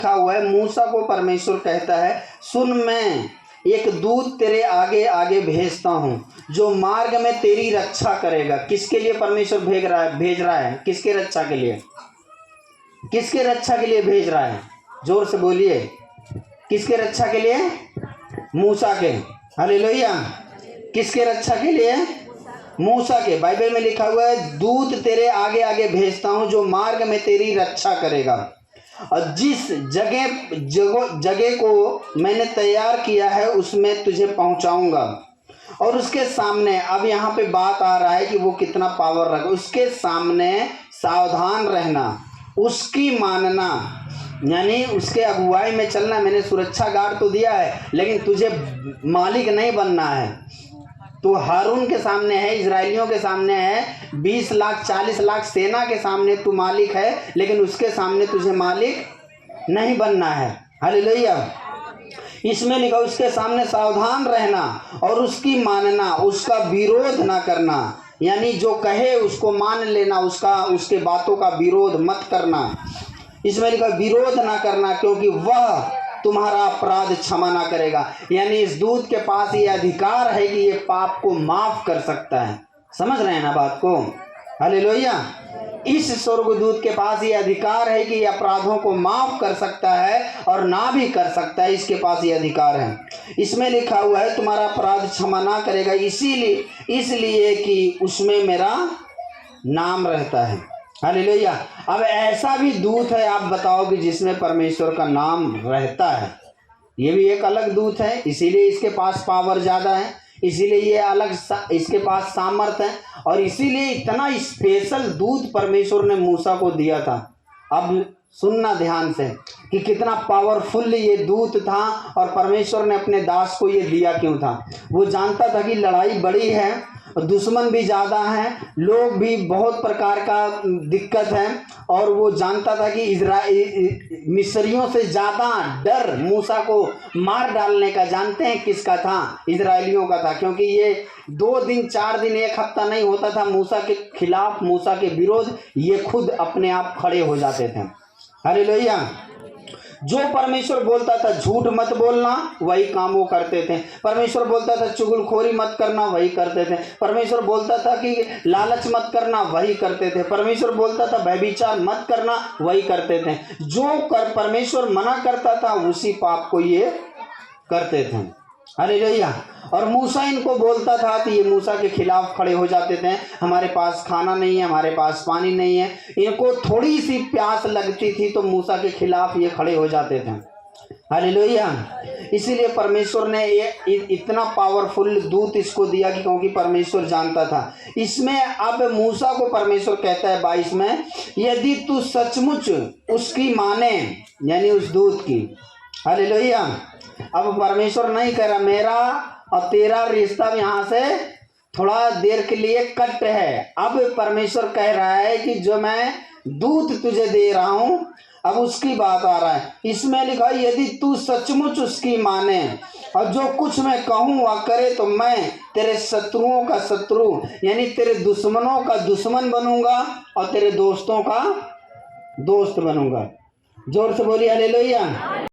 लिखा हुआ है, मूसा को परमेश्वर कहता है, सुन मैं एक दूत तेरे आगे आगे भेजता हूँ जो मार्ग में तेरी रक्षा करेगा। किसके लिए परमेश्वर भेज रहा है? किसके रक्षा के लिए? किसके रक्षा के लिए भेज रहा है? जोर से बोलिए, किसके रक्षा के लिए? मूसा के। हालेलुया। किसके रक्षा के लिए? मूसा के। बाइबल में लिखा हुआ है, दूत तेरे आगे आगे भेजता हूँ जो मार्ग में तेरी रक्षा करेगा, और जिस जगह को मैंने तैयार किया है उसमें तुझे पहुंचाऊंगा। और उसके सामने, अब यहाँ पे बात आ रहा है कि वो कितना पावर रखा, उसके सामने सावधान रहना, उसकी मानना, यानी उसके अगुवाई में चलना। मैंने सुरक्षा गार्ड तो दिया है, लेकिन तुझे मालिक नहीं बनना है। तो हारून के सामने है, इजराइलियों के सामने है, 20 लाख 40 लाख सेना के सामने तू मालिक है, लेकिन उसके सामने तुझे मालिक नहीं बनना है। हालेलुया। इसमें लिखा, उसके सामने सावधान रहना और उसकी मानना, उसका विरोध ना करना, यानी जो कहे उसको मान लेना, उसके बातों का विरोध मत करना। इसमें लिखा विरोध ना करना, क्योंकि वह तुम्हारा अपराध क्षमा ना करेगा। यानी इस दूत के पास ये अधिकार है कि ये पाप को माफ कर सकता है। समझ रहे हैं ना बात को? हालेलुया। इस स्वर्गदूत के पास ये अधिकार है कि ये अपराधों को माफ कर सकता है और ना भी कर सकता है, इसके पास ये अधिकार है। इसमें लिखा हुआ है तुम्हारा अपराध क्षमा ना करेगा, इसलिए कि उसमें मेरा नाम रहता है। हालेलुया। अब ऐसा भी दूत है, आप बताओ, कि जिसमें परमेश्वर का नाम रहता है। ये भी एक अलग दूत है, इसीलिए इसके पास पावर ज़्यादा है, इसीलिए ये अलग इसके पास सामर्थ है, और इसीलिए इतना स्पेशल दूत परमेश्वर ने मूसा को दिया था। अब सुनना ध्यान से कि कितना पावरफुल ये दूत था, और परमेश्वर ने अपने दास को ये दिया क्यों था। वो जानता था कि लड़ाई बड़ी है, दुश्मन भी ज़्यादा हैं, लोग भी बहुत प्रकार का दिक्कत है, और वो जानता था कि मिस्रियों से ज़्यादा डर मूसा को मार डालने का, जानते हैं किसका था? इजराइलियों का था। क्योंकि ये 2 दिन 4 दिन 1 हफ्ता नहीं होता था मूसा के खिलाफ, मूसा के विरोध, ये खुद अपने आप खड़े हो जाते थे। हालेलुया। जो परमेश्वर बोलता था झूठ मत बोलना, वही काम वो करते थे। परमेश्वर बोलता था चुगलखोरी मत करना, वही करते थे। परमेश्वर बोलता था कि लालच मत करना, वही करते थे। परमेश्वर बोलता था व्यभिचार मत करना, वही करते थे। परमेश्वर मना करता था उसी पाप को ये करते थे। हालेलुया। और मूसा इनको बोलता था तो ये मूसा के खिलाफ खड़े हो जाते थे। हमारे पास खाना नहीं है, हमारे पास पानी नहीं है। इनको थोड़ी सी प्यास लगती थी तो मूसा के खिलाफ ये खड़े हो जाते थे। हालेलुया। इसीलिए परमेश्वर ने ये इतना पावरफुल दूत इसको दिया, कि क्योंकि परमेश्वर जानता था इसमें। अब मूसा को परमेश्वर कहता है 22 में, यदि तू सचमुच उसकी माने, यानी उस दूत की। हालेलुया। अब परमेश्वर नहीं कह रहा मेरा और तेरा रिश्ता यहाँ से थोड़ा देर के लिए कट है। अब परमेश्वर कह रहा है कि जो मैं दूत तुझे दे रहा हूँ, अब उसकी बात आ रहा है। इसमें लिखा है यदि तू सचमुच उसकी माने और जो कुछ मैं कहूँ वह करे, तो मैं तेरे शत्रुओं का शत्रु, यानी तेरे दुश्मनों का दुश्मन बनूंगा और तेरे दोस्तों का दोस्त बनूंगा। जोर से बोलिए हालेलुया।